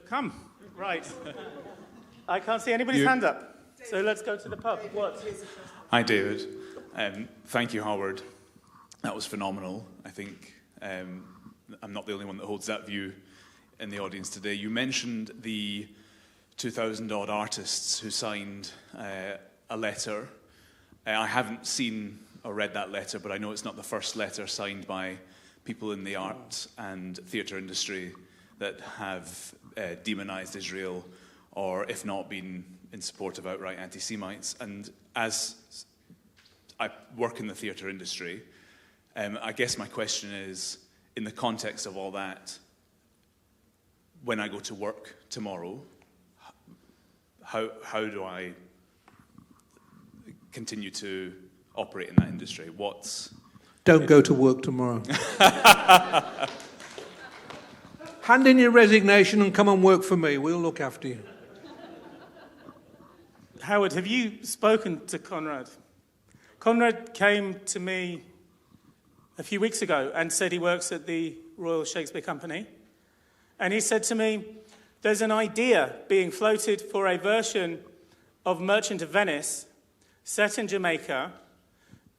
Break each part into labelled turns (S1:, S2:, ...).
S1: come. Right. I can't see anybody's hand up. So let's go to the pub. What?
S2: Hi, David. Thank you, Howard. That was phenomenal. I think I'm not the only one that holds that view in the audience today. You mentioned the 2,000-odd artists who signed a letter. I haven't seen or read that letter, but I know it's not the first letter signed by people in the art and theatre industry that have demonized Israel, or if not, been in support of outright anti-Semites. And as I work in the theatre industry, I guess my question is, in the context of all that, when I go to work tomorrow, how do I continue to operate in that industry?
S3: Don't go to work tomorrow. Hand in your resignation and come and work for me. We'll look after you.
S1: Howard, have you spoken to Conrad? Conrad came to me a few weeks ago and said he works at the Royal Shakespeare Company. And he said to me, there's an idea being floated for a version of Merchant of Venice set in Jamaica,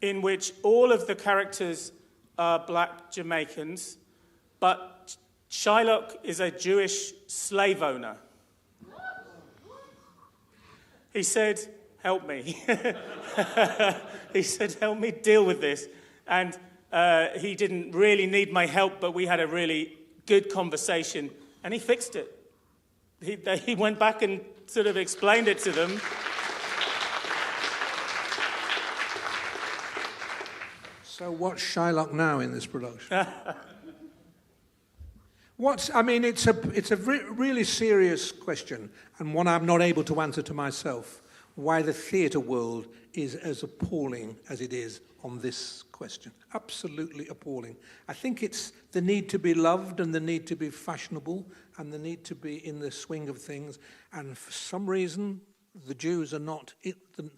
S1: in which all of the characters are black Jamaicans, but Shylock is a Jewish slave owner. He said, help me. He said, help me deal with this. And he didn't really need my help, but we had a really good conversation, and he fixed it. He went back and sort of explained it to them.
S3: So what's Shylock now in this production? It's a really serious question, and one I'm not able to answer to myself, why the theatre world is as appalling as it is on this question. Absolutely appalling. I think it's the need to be loved and the need to be fashionable and the need to be in the swing of things, and for some reason the Jews are not... the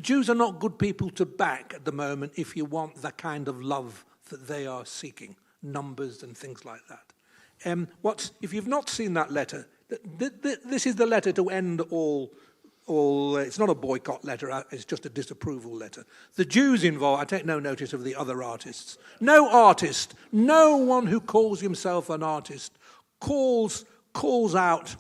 S3: Jews are not good people to back at the moment if you want the kind of love that they are seeking, numbers and things like that. If you've not seen that letter, this is the letter to end all. It's not a boycott letter, it's just a disapproval letter. The Jews involved, I take no notice of the other artists. No artist, no one who calls himself an artist calls out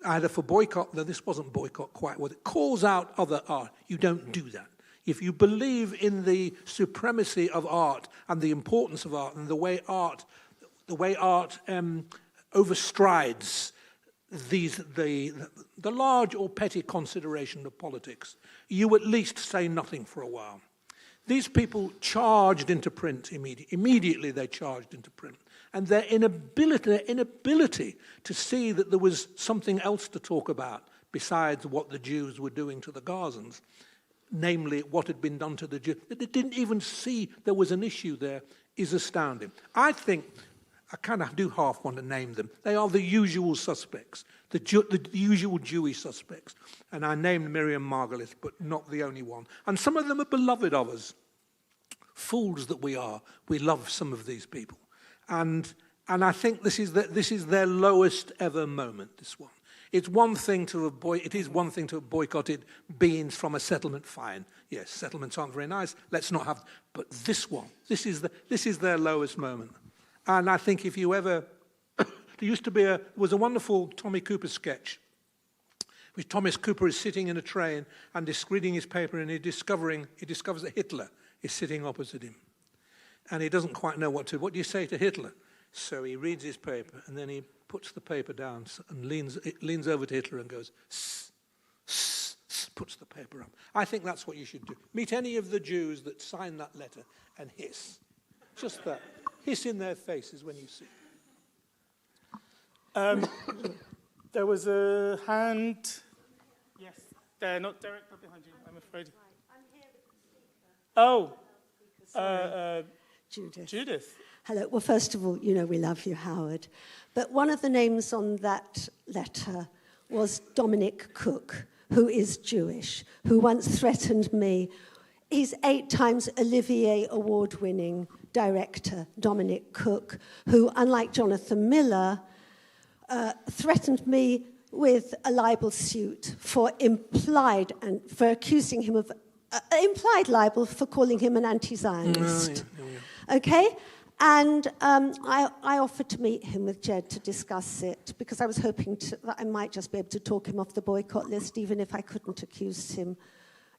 S3: either for boycott, though this wasn't boycott quite, was it? Calls out other art. You don't do that. If you believe in the supremacy of art and the importance of art and the way art overstrides the large or petty consideration of politics, you at least say nothing for a while. These people charged into print immediately. They charged into print. And their inability to see that there was something else to talk about besides what the Jews were doing to the Gazans, namely what had been done to the Jews, that they didn't even see there was an issue there, is astounding. I think, I kind of do half want to name them, they are the usual suspects, the usual Jewish suspects. And I named Miriam Margolyes, but not the only one. And some of them are beloved of us. Fools that we are, we love some of these people. And I think this is their lowest ever moment, this one. It is one thing to have boycotted beans from a settlement, fine. Yes, settlements aren't very nice, let's not have, but this one, this is their lowest moment. And I think if you ever, there was a wonderful Tommy Cooper sketch, which Thomas Cooper is sitting in a train and is reading his paper, and he discovers that Hitler is sitting opposite him. And he doesn't quite know what do you say to Hitler? So he reads his paper, and then he puts the paper down and leans over to Hitler and goes, "Sss, sss, sss," puts the paper up. I think that's what you should do. Meet any of the Jews that sign that letter and hiss. Just that. Hiss in their faces when you see it.
S1: There was a hand. Yes, there, not Derek, not behind you, I'm afraid.
S4: I'm here with the speaker.
S1: Oh,
S4: Judith.
S1: Judith.
S4: Hello. Well, first of all, you know we love you, Howard. But one of the names on that letter was Dominic Cook, who is Jewish, who once threatened me. He's 8 times Olivier Award-winning director, Dominic Cook, who, unlike Jonathan Miller, threatened me with a libel suit for accusing him of implied libel for calling him an anti-Zionist. Okay? And I offered to meet him with Jed to discuss it because I was hoping that I might just be able to talk him off the boycott list, even if I couldn't accuse him,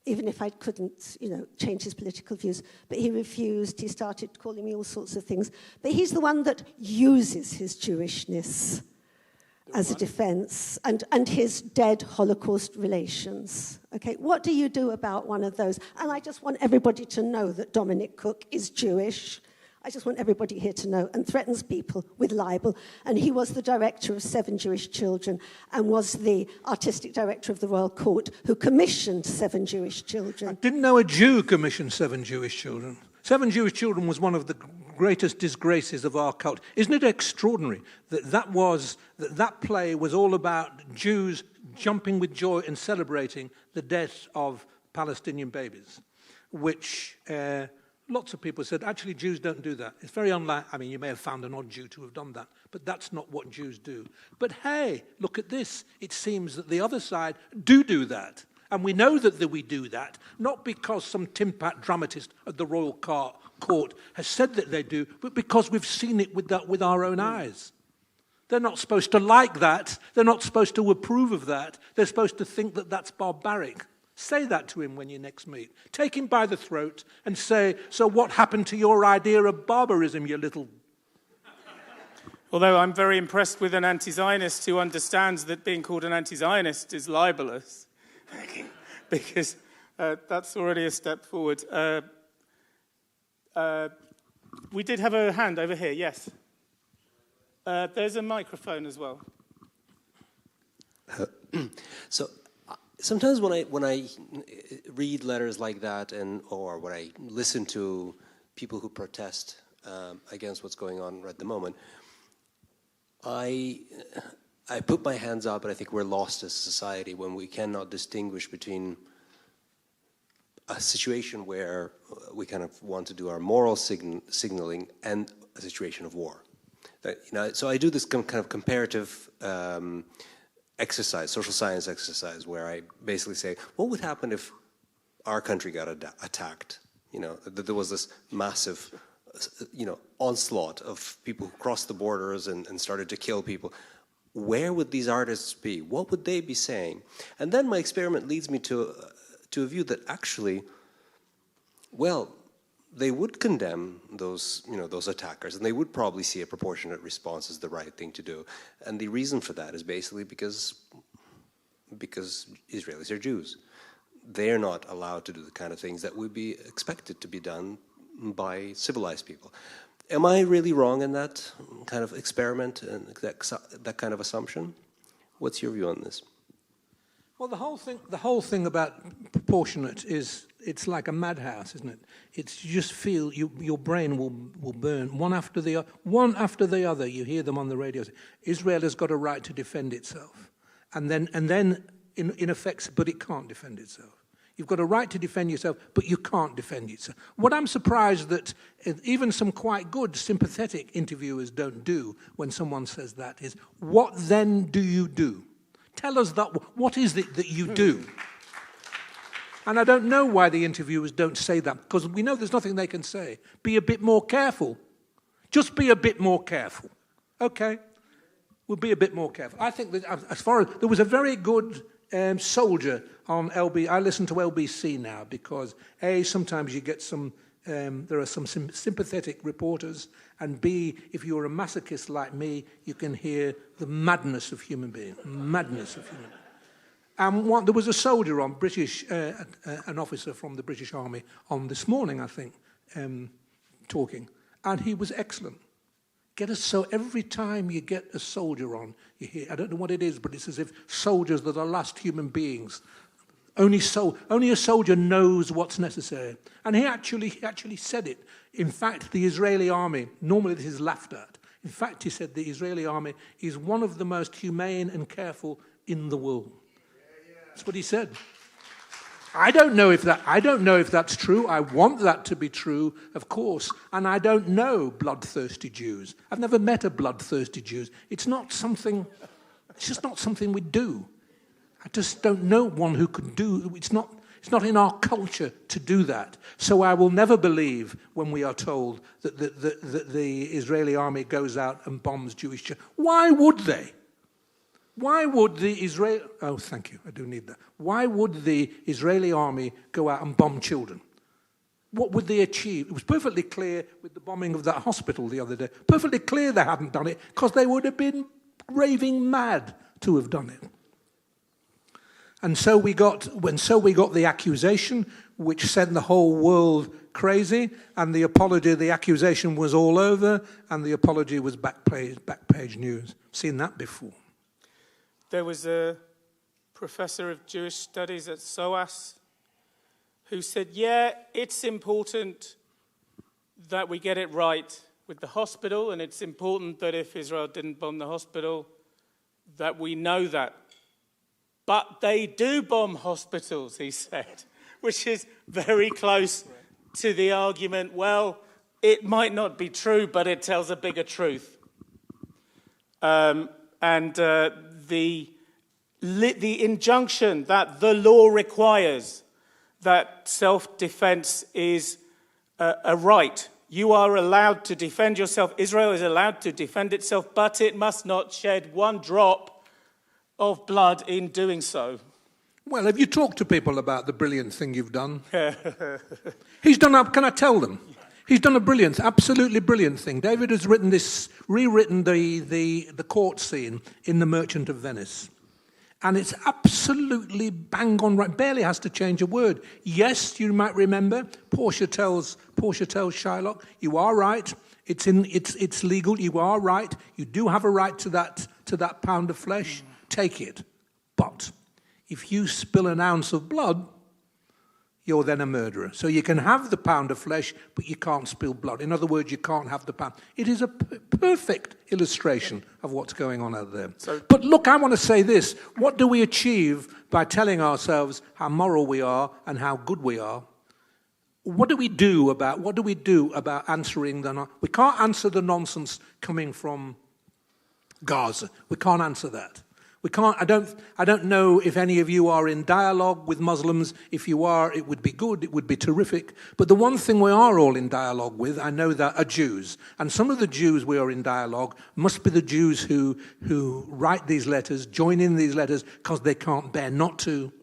S4: even if I couldn't, change his political views. But he refused. He started calling me all sorts of things. But he's the one that uses his Jewishness as a defense and his dead Holocaust relations. Okay, what do you do about one of those? And I just want everybody to know that Dominic Cook is Jewish. I just want everybody here to know, and threatens people with libel. And he was the director of 7 Jewish Children and was the artistic director of the Royal Court who commissioned 7 Jewish Children.
S3: I didn't know a Jew commissioned 7 Jewish Children. 7 Jewish Children was one of the greatest disgraces of our culture. Isn't it extraordinary that play was all about Jews jumping with joy and celebrating the death of Palestinian babies, which lots of people said, actually, Jews don't do that. It's very unlikely. You may have found an odd Jew to have done that, but that's not what Jews do. But hey, look at this. It seems that the other side do that. And we know that we do that, not because some timpat dramatist at the Royal Court has said that they do, but because we've seen it with our own eyes. They're not supposed to like that. They're not supposed to approve of that. They're supposed to think that that's barbaric. Say that to him when you next meet. Take him by the throat and say, so what happened to your idea of barbarism, you little...
S1: Although I'm very impressed with an anti-Zionist who understands that being called an anti-Zionist is libelous. Because that's already a step forward. We did have a hand over here, yes. There's a microphone as well.
S5: So sometimes when I read letters like that, or when I listen to people who protest against what's going on at the moment, I put my hands up, and I think we're lost as a society when we cannot distinguish between a situation where we kind of want to do our moral signaling and a situation of war. So I do this kind of comparative exercise, social science exercise, where I basically say, what would happen if our country got attacked? There was this massive onslaught of people who crossed the borders and started to kill people. Where would these artists be? What would they be saying? And then my experiment leads me to a view that actually, well, they would condemn those attackers, and they would probably see a proportionate response as the right thing to do. And the reason for that is basically because Israelis are Jews. They're not allowed to do the kind of things that would be expected to be done by civilized people. Am I really wrong in that kind of experiment and that kind of assumption? What's your view on this?
S3: Well, the whole thing about proportionate is, it's like a madhouse, isn't it? It's you just feel your brain will burn one after the other. You hear them on the radio. Israel has got a right to defend itself, and then in effect, but it can't defend itself. You've got a right to defend yourself, but you can't defend yourself. What I'm surprised that even some quite good, sympathetic interviewers don't do when someone says that is, what then do you do? Tell us what is it that you do? And I don't know why the interviewers don't say that, because we know there's nothing they can say. Be a bit more careful. Just be a bit more careful. Okay? We'll be a bit more careful. I think that there was a very good soldier on LB. I listen to LBC now because A, sometimes you get there are some sympathetic reporters, and B, if you're a masochist like me, you can hear the madness of human beings. Madness of human beings. And there was a soldier on an officer from the British Army on this morning, I think, talking, and he was excellent. So every time you get a soldier on, you hear, I don't know what it is, but it's as if soldiers are the last human beings. Only a soldier knows what's necessary. And he actually said it. In fact, the Israeli army, normally this is laughed at. In fact, he said the Israeli army is one of the most humane and careful in the world. That's what he said. I don't know if that's true. I want that to be true, of course. And I don't know bloodthirsty Jews. I've never met a bloodthirsty Jew. It's just not something we do. I just don't know one who could do. It's not in our culture to do that. So I will never believe when we are told that the Israeli army goes out and bombs Jewish children. Why would they? Why would the Israeli... Oh, thank you, I do need that. Why would the Israeli army go out and bomb children? What would they achieve? It was perfectly clear with the bombing of that hospital the other day. Perfectly clear they hadn't done it, because they would have been raving mad to have done it. And so we got the accusation, which sent the whole world crazy, and the accusation was all over, and the apology was back page news. Seen that before.
S1: There was a professor of Jewish studies at SOAS who said, yeah, it's important that we get it right with the hospital, and it's important that if Israel didn't bomb the hospital, that we know that. But they do bomb hospitals, he said, which is very close to the argument, well, it might not be true, but it tells a bigger truth. The injunction that the law requires that self-defense is a right. You are allowed to defend yourself. Israel is allowed to defend itself, but it must not shed one drop of blood in doing so.
S3: Well, have you talked to people about the brilliant thing you've done? He's done, can I tell them? He's done a absolutely brilliant thing. David has rewritten the court scene in The Merchant of Venice. And it's absolutely bang on right. Barely has to change a word. Yes, you might remember, Portia tells Shylock, you are right. It's legal. You are right. You do have a right to that pound of flesh. Take it. But if you spill an ounce of blood, you're then a murderer. So you can have the pound of flesh, but you can't spill blood. In other words, you can't have the pound. It is a perfect illustration of what's going on out there. But look, I want to say this. What do we achieve by telling ourselves how moral we are and how good we are? What do we do about answering we can't answer the nonsense coming from Gaza. We can't answer that. We can't. I don't know if any of you are in dialogue with Muslims. If you are, it would be good. It would be terrific. But the one thing we are all in dialogue with, I know that, are Jews. And some of the Jews we are in dialogue must be the Jews who write these letters, join in these letters because they can't bear not to,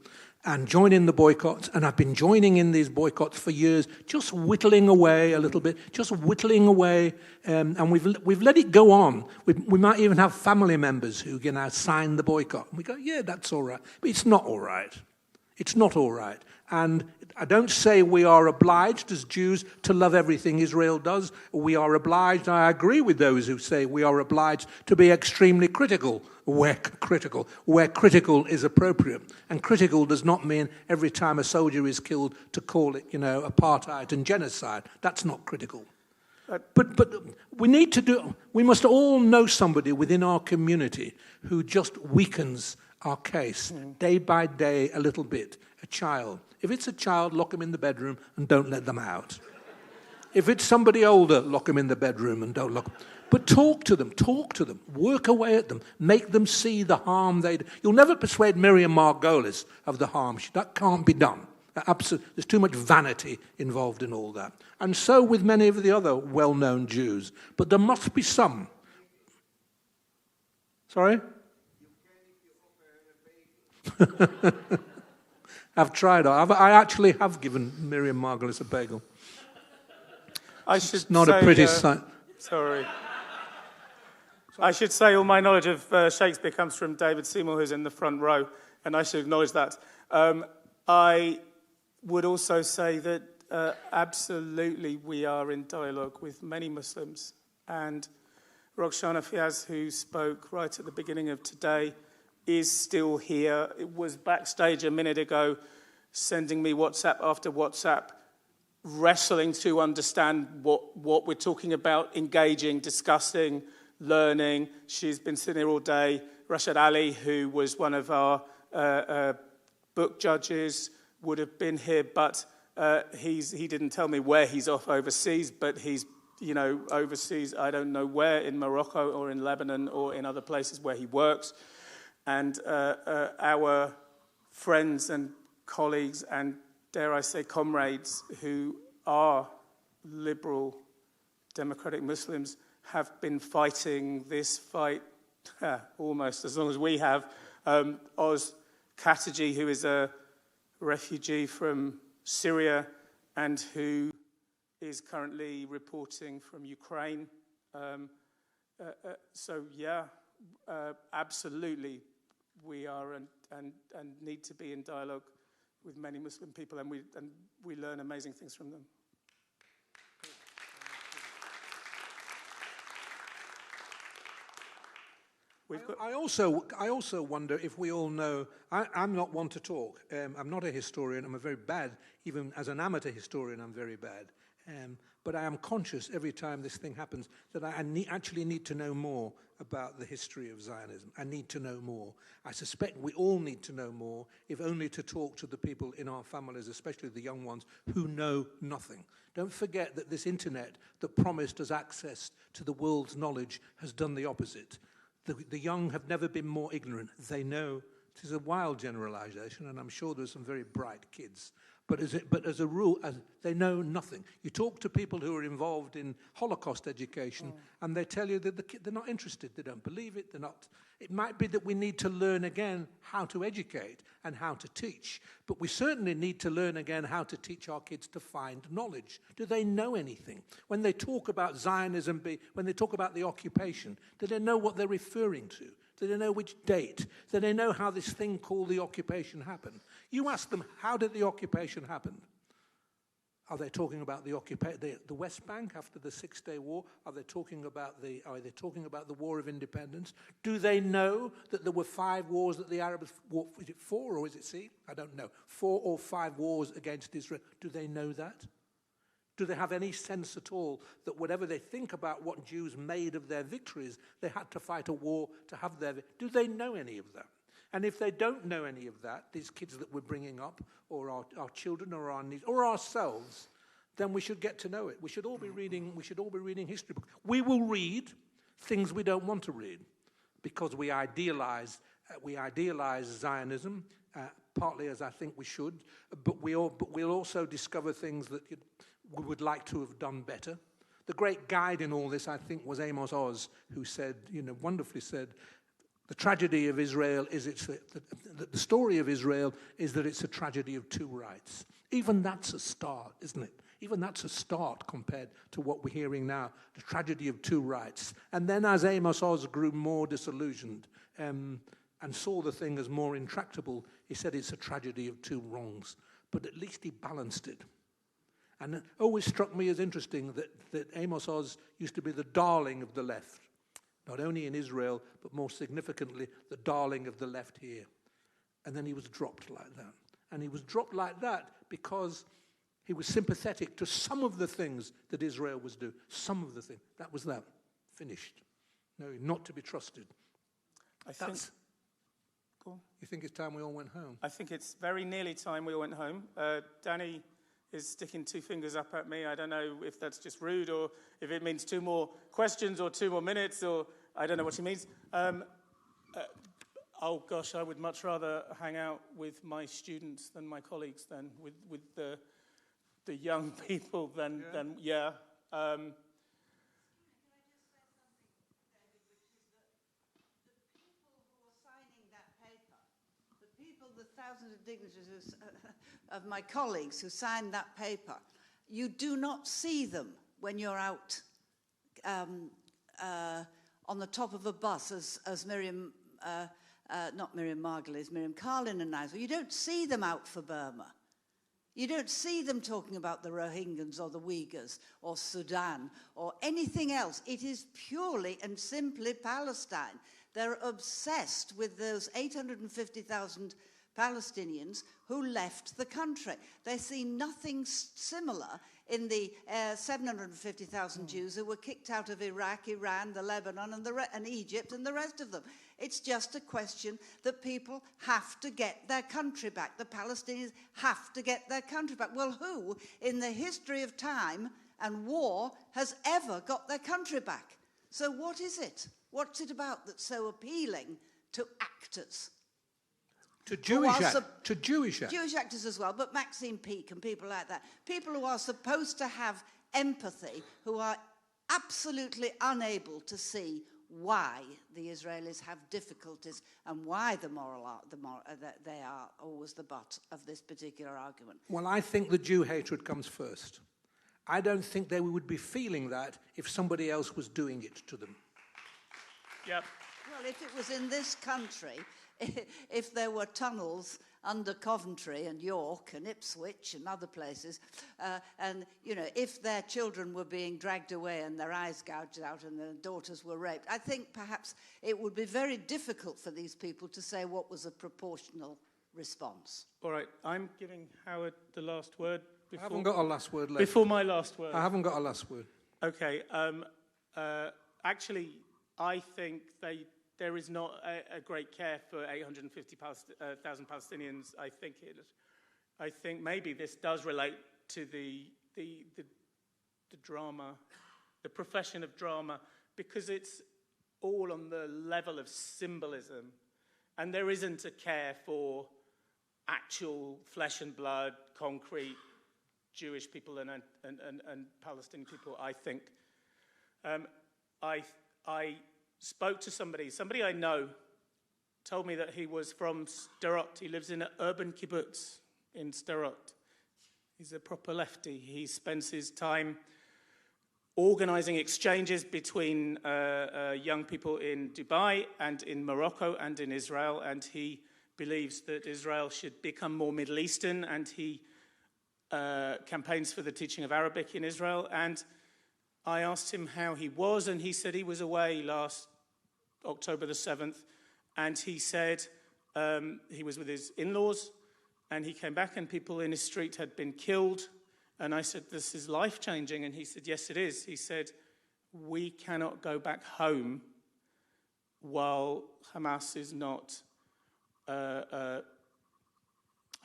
S3: and join in the boycotts. And I've been joining in these boycotts for years, just whittling away a little bit, just whittling away. And we've let it go on. We might even have family members who sign the boycott. And we go, yeah, that's all right. But it's not all right. It's not all right. And I don't say we are obliged as Jews to love everything Israel does. We are obliged, I agree with those who say we are obliged to be extremely critical where critical is appropriate. And critical does not mean every time a soldier is killed to call it, apartheid and genocide. That's not critical. But we must all know somebody within our community who just weakens our case day by day a little bit. A child. If it's a child, lock them in the bedroom and don't let them out. If it's somebody older, lock them in the bedroom and don't lock them. But talk to them, work away at them, make them see the harm they do. You'll never persuade Miriam Margolis of the harm. That can't be done. There's too much vanity involved in all that. And so with many of the other well-known Jews. But there must be some. Sorry? I've tried. I actually have given Miriam Margolis a bagel. It's not a pretty sight.
S1: Sorry. I should say all my knowledge of Shakespeare comes from David Seymour, who's in the front row, and I should acknowledge that. I would also say that absolutely we are in dialogue with many Muslims. And Roxana Fiaz, who spoke right at the beginning of today, is still here. It was backstage a minute ago, sending me WhatsApp after WhatsApp, wrestling to understand what we're talking about, engaging, discussing, learning. She's been sitting here all day. Rashad Ali, who was one of our book judges, would have been here, but he didn't tell me where he's off overseas, but he's, overseas, I don't know where, in Morocco or in Lebanon or in other places where he works. And our friends and colleagues and, dare I say, comrades who are liberal democratic Muslims have been fighting this fight almost as long as we have. Oz Kataji, who is a refugee from Syria and who is currently reporting from Ukraine. Absolutely, we are and need to be in dialogue with many Muslim people, and we learn amazing things from them.
S3: I also wonder if we all know, I'm not one to talk. I'm not a historian. I'm a very bad, even as an amateur historian, I'm very bad. But I am conscious every time this thing happens that I actually need to know more about the history of Zionism. I need to know more. I suspect we all need to know more, if only to talk to the people in our families, especially the young ones, who know nothing. Don't forget that this internet that promised us access to the world's knowledge has done the opposite. The young have never been more ignorant. They know, it is a wild generalization, and I'm sure there's some very bright kids. But as a rule, they know nothing. You talk to people who are involved in Holocaust education, and they tell you that they're not interested. They don't believe it. They're not. It might be that we need to learn again how to educate and how to teach. But we certainly need to learn again how to teach our kids to find knowledge. Do they know anything? When they talk about Zionism, when they talk about the occupation, do they know what they're referring to? Do they know which date? Do they know how this thing called the occupation happened? You ask them, how did the occupation happen? Are they talking about the West Bank after the Six-Day War? Are they talking about the War of Independence? Do they know that there were 5 wars that the Arabs fought? Is it 4 or is it C? I don't know. 4 or 5 wars against Israel. Do they know that? Do they have any sense at all that whatever they think about what Jews made of their victories, they had to fight a war to have their victories? Do they know any of that? And if they don't know any of that, these kids that we're bringing up, or our children, or our nieces, or ourselves, then we should get to know it. We should all be reading history books. We will read things we don't want to read because we idealize Zionism, partly as I think we should, but we'll also discover things that we would like to have done better. The great guide in all this, I think, was Amos Oz, who said, wonderfully said, the tragedy of Israel is the story of Israel is that it's a tragedy of 2 rights. Even that's a start, isn't it? Even that's a start compared to what we're hearing now, the tragedy of 2 rights. And then as Amos Oz grew more disillusioned and saw the thing as more intractable, he said it's a tragedy of 2 wrongs. But at least he balanced it. And it always struck me as interesting that Amos Oz used to be the darling of the left. Not only in Israel, but more significantly, the darling of the left here. And then he was dropped like that. And he was dropped like that because he was sympathetic to some of the things that Israel was doing. Some of the things. That was that. Finished. No, not to be trusted. You think it's time we all went home?
S1: I think it's very nearly time we all went home. Danny is sticking 2 fingers up at me. I don't know if that's just rude or if it means 2 more questions or 2 more minutes, or I don't know what he means. Oh gosh, I would much rather hang out with my students than my colleagues, than with the young people than. Can I just say something, David, which is that the people who are signing that paper, the thousands of dignitaries of my colleagues who signed that paper, you do not see them when you're out on the top of a bus, as Miriam, not Miriam Margolyes, Miriam Karlin announced. You don't see them out for Burma. You don't see them talking about the Rohingyas or the Uyghurs or Sudan or anything else. It is purely and simply Palestine. They're obsessed with those 850,000
S6: Palestinians who left the country. They see nothing similar in the 750,000 Jews who were kicked out of Iraq, Iran, the Lebanon, and Egypt, and the rest of them. It's just a question that people have to get their country back. The Palestinians have to get their country back. Well, who in the history of time and war has ever got their country back? So what is it? What's it about that's so appealing to actors?
S3: To Jewish actors.
S6: Jewish actors as well, but Maxine Peake and people like that. People who are supposed to have empathy, who are absolutely unable to see why the Israelis have difficulties and why they are always the butt of this particular argument.
S3: Well, I think the Jew hatred comes first. I don't think they would be feeling that if somebody else was doing it to them.
S1: Yep.
S6: Well, if it was in this country, if there were tunnels under Coventry and York and Ipswich and other places, and, you know, if their children were being dragged away and their eyes gouged out and their daughters were raped, I think perhaps it would be very difficult for these people to say what was a proportional response.
S1: All right, I'm giving Howard the last word.
S3: I haven't got a last word left.
S1: Before my last word.
S3: I haven't got a last word.
S1: Okay. Actually, I think there is not a great care for 850,000 Palestinians. I think maybe this does relate to the drama, the profession of drama, because it's all on the level of symbolism, and there isn't a care for actual flesh and blood, concrete Jewish people and Palestinian people. I think I spoke to somebody I know, told me that he was from Sderot. He lives in an urban kibbutz in Sderot. He's a proper lefty. He spends his time organizing exchanges between young people in Dubai and in Morocco and in Israel, and he believes that Israel should become more Middle Eastern, and he campaigns for the teaching of Arabic in Israel. And I asked him how he was, and he said he was away last October the 7th, and he said he was with his in-laws, and he came back and people in his street had been killed. And I said, this is life-changing. And he said, yes, it is. He said, we cannot go back home while Hamas is not, I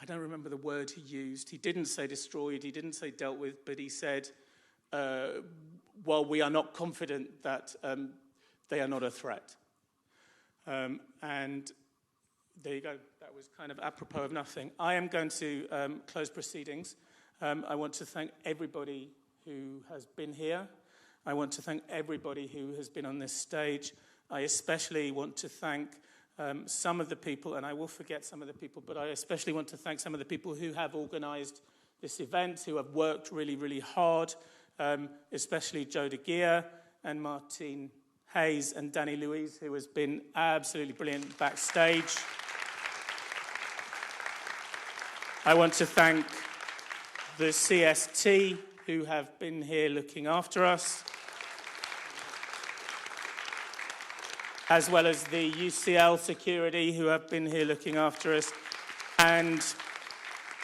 S1: don't remember the word he used. He didn't say destroyed, he didn't say dealt with, but he said, while we are not confident that they are not a threat. And there you go. That was kind of apropos of nothing. I am going to close proceedings. I want to thank everybody who has been here. I want to thank everybody who has been on this stage. I especially want to thank some of the people, and I will forget some of the people, but I especially want to thank some of the people who have organised this event, who have worked really, really hard, especially Joe De Geer and Martine Hayes and Danny Louise, who has been absolutely brilliant backstage. I want to thank the CST, who have been here looking after us, as well as the UCL security, who have been here looking after us, and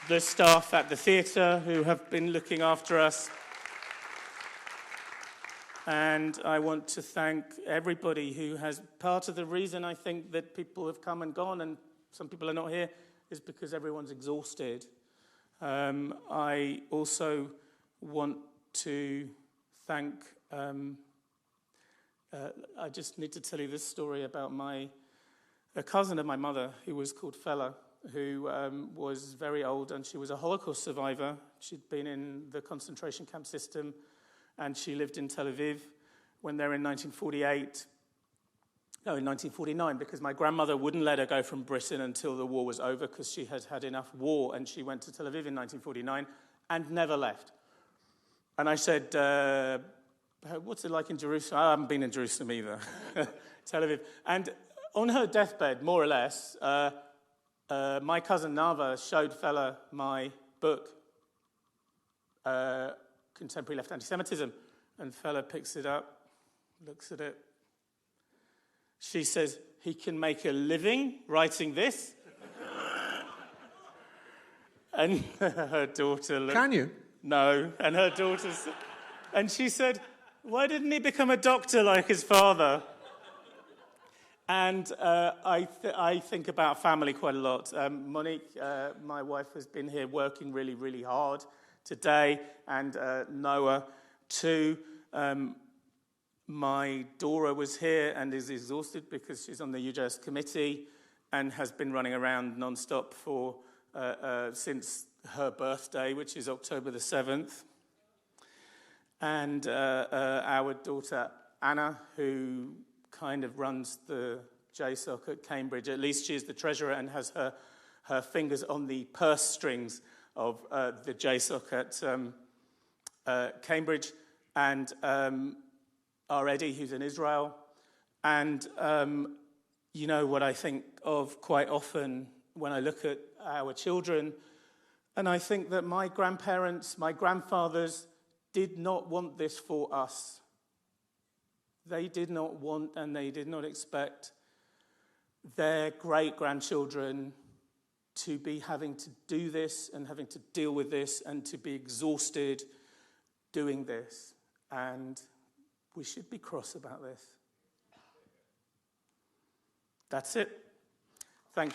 S1: the staff at the theatre, who have been looking after us. And I want to thank everybody who has, part of the reason I think that people have come and gone and some people are not here is because everyone's exhausted. I also want to thank, I just need to tell you this story about a cousin of my mother who was called Fela, who was very old, and she was a Holocaust survivor. She'd been in the concentration camp system, and she lived in Tel Aviv when they were in 1949, because my grandmother wouldn't let her go from Britain until the war was over because she had had enough war, and she went to Tel Aviv in 1949 and never left. And I said, what's it like in Jerusalem? I haven't been in Jerusalem either, Tel Aviv. And on her deathbed, more or less, my cousin Nava showed Fela my book, Contemporary Left Anti-Semitism, and Fela picks it up, looks at it. She says, he can make a living writing this? And her daughter looked...
S3: Can you?
S1: No, and her daughter... And she said, why didn't he become a doctor like his father? And I think about family quite a lot. Monique, my wife, has been here working really, really hard today, and Noah too. My Dora was here and is exhausted because she's on the UJS committee and has been running around non-stop since her birthday, which is October the 7th. And our daughter Anna, who kind of runs the JSOC at Cambridge. At least she is the treasurer and has her fingers on the purse strings of the JSOC at Cambridge. And our Eddie, who's in Israel. And you know what I think of quite often when I look at our children, and I think that my grandparents, my grandfathers, did not want this for us. They did not want and they did not expect their great-grandchildren to be having to do this and having to deal with this and to be exhausted doing this. And we should be cross about this. That's it.